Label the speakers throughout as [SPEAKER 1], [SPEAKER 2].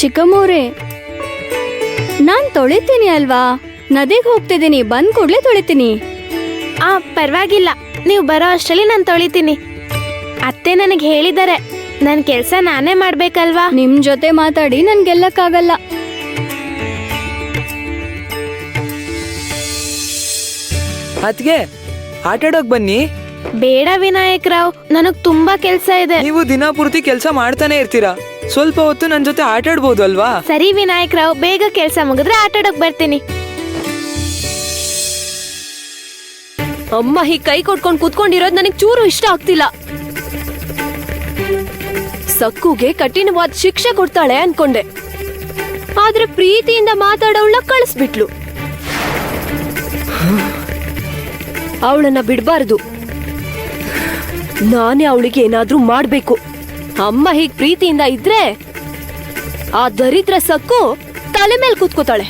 [SPEAKER 1] ಚಿಕ್ಕಮ್ಮವ್ರೆ, ನಾನ್ ತೊಳಿತೀನಿ ಅಲ್ವಾ? ನದಿಗೆ ಹೋಗ್ತಿದ್ದೀನಿ, ಬಂದ್ ಕೂಡ್ಲೆ ತೊಳಿತೀನಿ.
[SPEAKER 2] ಪರವಾಗಿಲ್ಲ, ನೀವು ಬರೋ ಅಷ್ಟರಲ್ಲಿ ನಾನು ತೊಳಿತೀನಿ. ಅತ್ತೆ ನನಗೆ ಹೇಳಿದ್ದಾರೆ, ನನ್ನ ಕೆಲಸ ನಾನೇ ಮಾಡ್ಬೇಕಲ್ವಾ?
[SPEAKER 1] ನಿಮ್ ಜೊತೆ ಮಾತಾಡಿ ನನ್ ಗೆಲ್ಲಕ್ಕಾಗಲ್ಲ.
[SPEAKER 3] ಅದ್ಗೆ ಆಟಾಡೋಕ್ ಬನ್ನಿ.
[SPEAKER 2] ಬೇಡ ವಿನಾಯಕ್ ರಾವ್, ನನಗ್ ತುಂಬಾ ಕೆಲ್ಸ ಇದೆ.
[SPEAKER 3] ನೀವು ದಿನ ಪೂರ್ತಿ ಕೆಲಸ ಮಾಡ್ತಾನೆ ಇರ್ತೀರಾ, ಸ್ವಲ್ಪ ಹೊತ್ತು ನನ್ ಜೊತೆ ಆಟಾಡ್ಬೋದು ಅಲ್ವಾ?
[SPEAKER 2] ಸರಿ ವಿನಾಯಕ್ ರಾವ್, ಬೇಗ ಕೆಲ್ಸ ಮುಗಿದ್ರೆ ಆಟಾಡೋಕ್ ಬರ್ತೀನಿ.
[SPEAKER 4] ಅಮ್ಮ ಹೀಗ್ ಕೈ ಕೊಟ್ಕೊಂಡ್ ಕೂತ್ಕೊಂಡಿರೋದ್ ನನಗ್ ಚೂರು ಇಷ್ಟ ಆಗ್ತಿಲ್ಲ. ಸಕ್ಕುಗೆ ಕಠಿಣವಾದ ಶಿಕ್ಷೆ ಕೊಡ್ತಾಳೆ ಅನ್ಕೊಂಡೆ, ಆದ್ರೆ ಪ್ರೀತಿಯಿಂದ ಮಾತಾಡೋಳ ಕಳಿಸ್ಬಿಟ್ಲು. ಅವಳನ್ನ ಬಿಡ್ಬಾರ್ದು, ನಾನೇ ಅವಳಿಗೆ ಏನಾದ್ರೂ ಮಾಡ್ಬೇಕು. ಅಮ್ಮ ಹೀಗ್ ಪ್ರೀತಿಯಿಂದ ಇದ್ರೆ ಆ ದರಿದ್ರ ಸಕ್ಕು ತಲೆ ಮೇಲೆ ಕೂತ್ಕೋತಾಳೆ.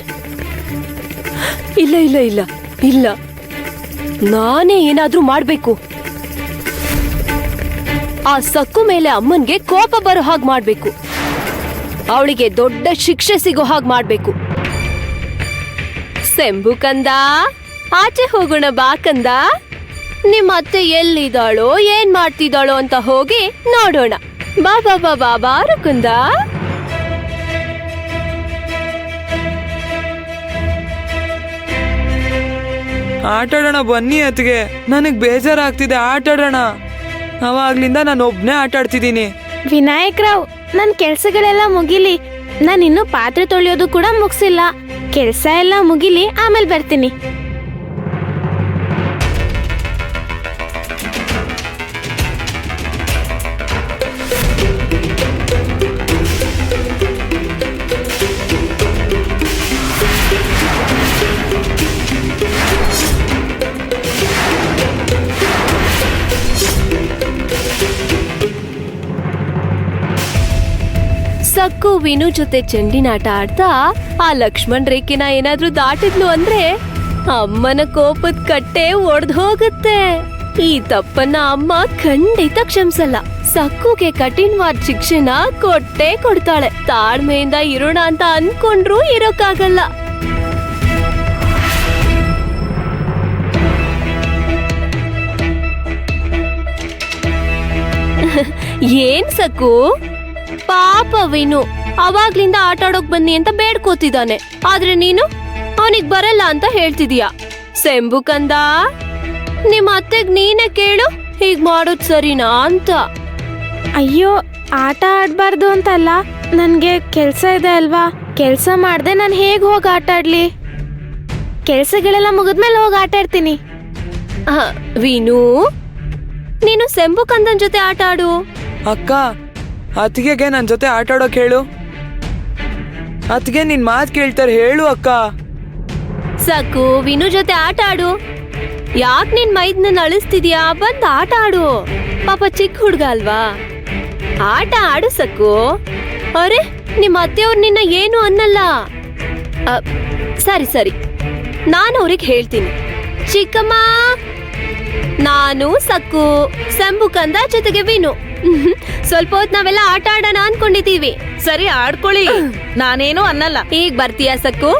[SPEAKER 4] ಇಲ್ಲ ಇಲ್ಲ ಇಲ್ಲ ಇಲ್ಲ, ನಾನೇ ಏನಾದ್ರೂ ಮಾಡ್ಬೇಕು. ಆ ಸಕ್ಕು ಮೇಲೆ ಅಮ್ಮನ್ಗೆ ಕೋಪ ಬರೋ ಹಾಗೆ ಮಾಡ್ಬೇಕು, ಅವಳಿಗೆ ದೊಡ್ಡ ಶಿಕ್ಷೆ ಸಿಗೋ ಹಾಗೆ ಮಾಡ್ಬೇಕು. ಸೆಂಬು ಕಂದ, ಆಚೆ ಹೋಗೋಣ ಬಾ ಕಂದ. ನಿಮ್ಮ ಅತ್ತೆ ಎಲ್ಲಿದ್ದಾಳೋ ಏನ್ ಮಾಡ್ತಿದ್ದಾಳೋ ಅಂತ ಹೋಗಿ ನೋಡೋಣ. ಬಾ ಬಾ ಬಾ ಬಾ ಬಾರು ಕಂದ.
[SPEAKER 3] ಆಟಾಡೋಣ ಬನ್ನಿ ಅತ್ಗೆ, ನನಗ್ ಬೇಜಾರಾಗ್ತಿದೆ, ಆಟಾಡೋಣ. ಅವಾಗ್ಲಿಂದ ನಾನು ಒಬ್ನೇ ಆಟಾಡ್ತಿದ್ದೀನಿ.
[SPEAKER 2] ವಿನಾಯಕ್ ರಾವ್, ನನ್ ಕೆಲ್ಸಗಳೆಲ್ಲ ಮುಗಿಲಿ. ನಾನು ಇನ್ನೂ ಪಾತ್ರೆ ತೊಳೆಯೋದು ಕೂಡ ಮುಗಿಸಿಲ್ಲ. ಕೆಲ್ಸ ಎಲ್ಲ ಮುಗಿಲಿ, ಆಮೇಲೆ ಬರ್ತೀನಿ.
[SPEAKER 4] ಸಕ್ಕು ವಿನು ಜೊತೆ ಚೆಂಡಿನಾಟ ಆಡ್ತಾ ಆ ಲಕ್ಷ್ಮಣ್ ರೇಖೆನ ಏನಾದ್ರೂ ದಾಟಿದ್ಲು ಅಂದ್ರೆ ಅಮ್ಮನ ಕೋಪದ ಕಟ್ಟೆ ಒಡ್ದ್ ಹೋಗುತ್ತೆ. ಈ ತಪ್ಪನ್ನ ಅಮ್ಮ ಖಂಡಿತ ಕ್ಷಮಿಸಲ್ಲ. ಸಕ್ಕುಗೆ ಕಠಿಣವಾದ ಶಿಕ್ಷೆನ ಕೊಟ್ಟೇ ಕೊಡ್ತಾಳೆ. ತಾಳ್ಮೆಯಿಂದ ಇರೋಣ ಅಂತ ಅನ್ಕೊಂಡ್ರು ಇರೋಕ್ಕಾಗಲ್ಲ. ಏನ್ ಸಕ್ಕು, ಪಾಪ ವಿನು ಅವಾಗ್ಲಿಂದ ಆಟಾಡೋಕ್ ಬನ್ನಿ ಅಂತ ಬೇಡ್ಕೋತಿದ್ದಾನೆ, ಆದ್ರೆ ನೀನು ಅವನಿಗ್ ಬರಲ್ಲ ಅಂತ ಹೇಳ್ತಿದೀಯ. ಸೆಂಬು ಕಂದ, ನಿಮ್ಮ ಅತ್ತೆಗ್ ನೀನೇ ಕೇಳು, ಹೀಗ್ ಮಾಡೋದ್ ಸರಿನಾ ಅಂತ.
[SPEAKER 2] ಅಯ್ಯೋ, ಆಟ ಆಡ್ಬಾರ್ದು ಅಂತಲ್ಲ, ನನ್ಗೆ ಕೆಲ್ಸ ಇದೆ ಅಲ್ವಾ? ಕೆಲ್ಸ ಮಾಡ್ದೆ ನಾನು ಹೇಗ್ ಹೋಗಿ ಆಟ ಆಡ್ಲಿ? ಕೆಲ್ಸಗಳೆಲ್ಲ ಮುಗಿದ್ಮೇಲೆ ಹೋಗಿ ಆಟ ಆಡ್ತೀನಿ.
[SPEAKER 4] ವಿನು, ನೀನು ಸೆಂಬು ಕಂದನ್ ಜೊತೆ ಆಟ ಆಡು.
[SPEAKER 3] ಅಕ್ಕ, ಅತ್ಗೆಗೆ ನನ್ ಜೊತೆ ಆಟಾಡೋಕ್ ಹೇಳು. ಅತ್ಗೆ ನಿನ್ ಮಾತ್ ಕೇಳ್ತಾರೆ, ಹೇಳು ಅಕ್ಕ.
[SPEAKER 4] ಸಾಕು, ವಿನು ಜೊತೆ ಆಟ ಆಡು. ಯಾಕ್ ನಿನ್ ಮೈದ್ನ ಅಳಿಸ್ತಿದ್ಯಾ? ಬಂದ್ ಆಟ ಆಡು. ಪಾಪ ಚಿಕ್ಕ ಹುಡ್ಗ ಅಲ್ವಾ, ಆಟ ಆಡು ಸಕ್ಕು. ಅರೆ, ನಿಮ್ಮ ಅತ್ತೆಯವ್ರು ನಿನ್ನ ಏನು ಅನ್ನಲ್ಲ. ಸರಿ ಸರಿ, ನಾನು ಅವ್ರಿಗೆ ಹೇಳ್ತೀನಿ. ಚಿಕ್ಕಮ್ಮ, ನಾನು ಸಕ್ಕು, ಸೆಂಬು ಕಂದ ಜೊತೆಗೆ ವಿನು ಸ್ವಲ್ಪ ಹೊತ್ತು ನಾವೆಲ್ಲ ಆಟ ಆಡೋಣ ಅನ್ಕೊಂಡಿದೀವಿ.
[SPEAKER 5] ಸರಿ, ಆಡ್ಕೊಳ್ಳಿ, ನಾನೇನು ಅನ್ನಲ್ಲ.
[SPEAKER 4] ಈಗ ಬರ್ತೀಯಾ ಸಕ್ಕು?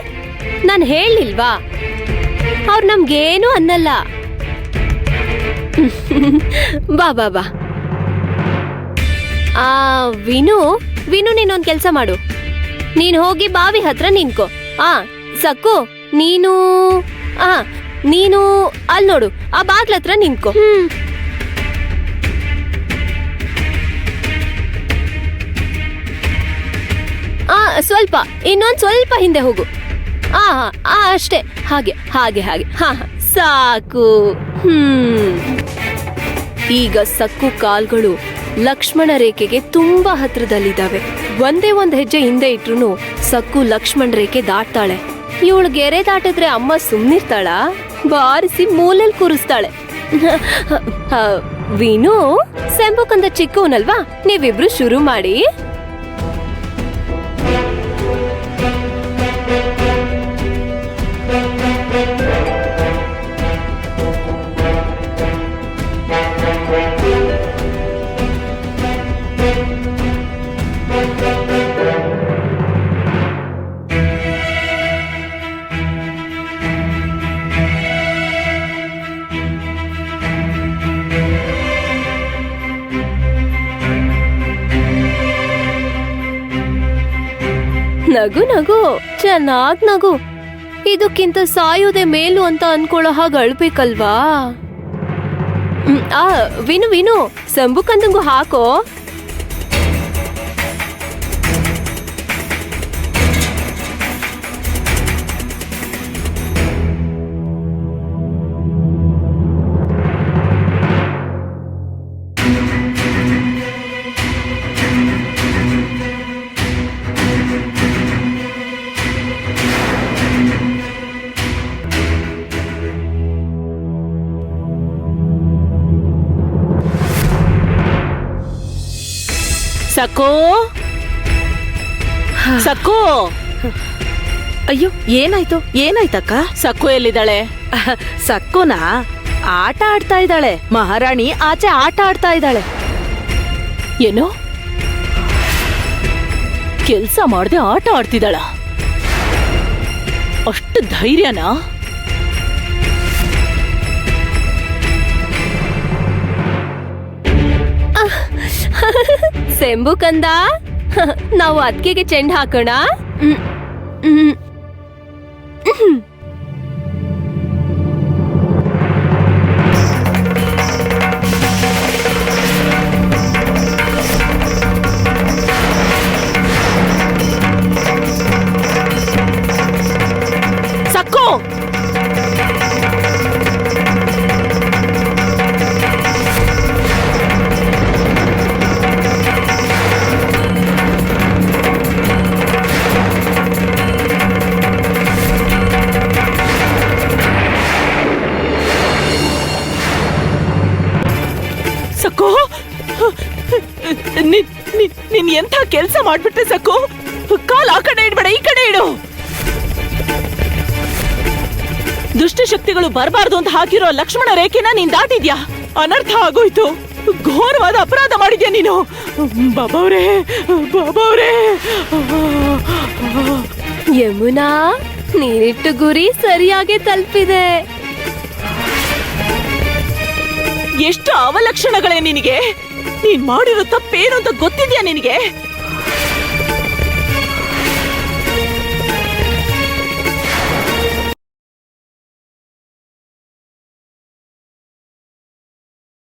[SPEAKER 4] ನಾನ್ ಹೇಳಿಲ್ವಾ, ಅವ್ರು ನಮ್ಗೇನು ಅನ್ನಲ್ಲ. ಬಾ ಬಾ ಬಾ. ವಿನು, ನೀನೊಂದ್ ಕೆಲ್ಸ ಮಾಡು. ನೀನ್ ಹೋಗಿ ಬಾವಿ ಹತ್ರ ನಿನ್ಕೋ. ಸಕ್ಕು, ನೀನು ಅಲ್ ನೋಡು, ಆ ಬಾಗ್ಲ ಹತ್ರ ನಿನ್ಕೋ. ಸ್ವಲ್ಪ ಇನ್ನೊಂದ್ ಸ್ವಲ್ಪ ಹಿಂದೆ ಹೋಗು. ಅಷ್ಟೇ, ಹಾಗೆ ಹಾಗೆ ಹಾಗೆ. ಸಾಕು. ಈಗ ಸಕ್ಕು ಕಾಲ್ಗಳು ಲಕ್ಷ್ಮಣ ರೇಖೆಗೆ ತುಂಬಾ ಹತ್ರದಲ್ಲಿದ್ದಾವೆ. ಒಂದೇ ಒಂದ್ ಹೆಜ್ಜೆ ಹಿಂದೆ ಇಟ್ರು ಸಕ್ಕು ಲಕ್ಷ್ಮಣ ರೇಖೆ ದಾಟ್ತಾಳೆ. ಇವಳು ಗೆರೆ ದಾಟಿದ್ರೆ ಅಮ್ಮ ಸುಮ್ನಿರ್ತಾಳ? ಬಾರಿಸಿ ಮೂಲೆಲ್ ಕೂರಿಸ್ತಾಳೆ. ವಿನು, ಸೆಂಬು ಕಂದ ಚಿಕ್ಕವನಲ್ವಾ, ನೀವಿಬ್ರು ಶುರು ಮಾಡಿ. ನಗು ನಗು ಚೆನ್ನಾಗ್ ನಗು. ಇದಕ್ಕಿಂತ ಸಾಯೋದೆ ಮೇಲು ಅಂತ ಅನ್ಕೊಳ್ಳೋ ಹಾಗೆ ಅಳ್ಬೇಕಲ್ವಾ? ವಿನು ವಿನು, ಸಂಬುಕಂದಂಗು ಹಾಕೋ.
[SPEAKER 5] ಸಕ್ಕೋ ಸಕ್ಕೋ, ಅಯ್ಯೋ ಏನಾಯ್ತಕ್ಕ? ಸಕ್ಕು ಎಲ್ಲಿದ್ದಾಳೆ? ಸಕ್ಕುನಾ ಆಟ ಆಡ್ತಾ ಇದ್ದಾಳೆ. ಮಹಾರಾಣಿ ಆಚೆ ಆಟ ಆಡ್ತಾ ಇದ್ದಾಳೆ.
[SPEAKER 6] ಏನೋ ಕೆಲ್ಸ ಮಾಡದೆ ಆಟ ಆಡ್ತಿದ್ದಾಳ? ಅಷ್ಟು ಧೈರ್ಯನಾ?
[SPEAKER 4] ಸೆಂಬು ಕಂದ, ನಾವು ಅದ್ಕೆಗೆ ಚೆಂಡು ಹಾಕೋಣ.
[SPEAKER 6] ಸಕ್ಕು, ಸಕ್ಕು, ನೀನ್ ಎಂಥ ಕೆಲ್ಸ ಮಾಡ್ಬಿಟ್ಟೆ ಸಕ್ಕು. ಕಾಲ್ ಆ ಕಡೆ ಇಡ್ಬೇಡ, ಈ ಕಡೆ ಇಡು. ದುಷ್ಟಶಕ್ತಿಗಳು ಬರಬಾರ್ದು ಅಂತ ಹಾಕಿರೋ ಲಕ್ಷ್ಮಣ ರೇಖೆನ ನೀನ್ ದಾಟಿದ್ಯಾ. ಅನರ್ಥ ಆಗೋಯ್ತು. ಘೋರವಾದ ಅಪರಾಧ ಮಾಡಿದ್ಯಾ ನೀನು. ಬಾಬಾವ್ರೇ, ಬಾಬಾವ್ರೇ.
[SPEAKER 4] ಯಮುನಾ, ನೀನಿಟ್ಟು ಗುರಿ ಸರಿಯಾಗಿ ತಲುಪಿದೆ.
[SPEAKER 6] ಎಷ್ಟು ಅವಲಕ್ಷಣಗಳೇ ನಿನಗೆ. ನೀನ್ ಮಾಡಿರೋ ತಪ್ಪೇನು ಅಂತ ಗೊತ್ತಿದ್ಯಾ ನಿನಗೆ?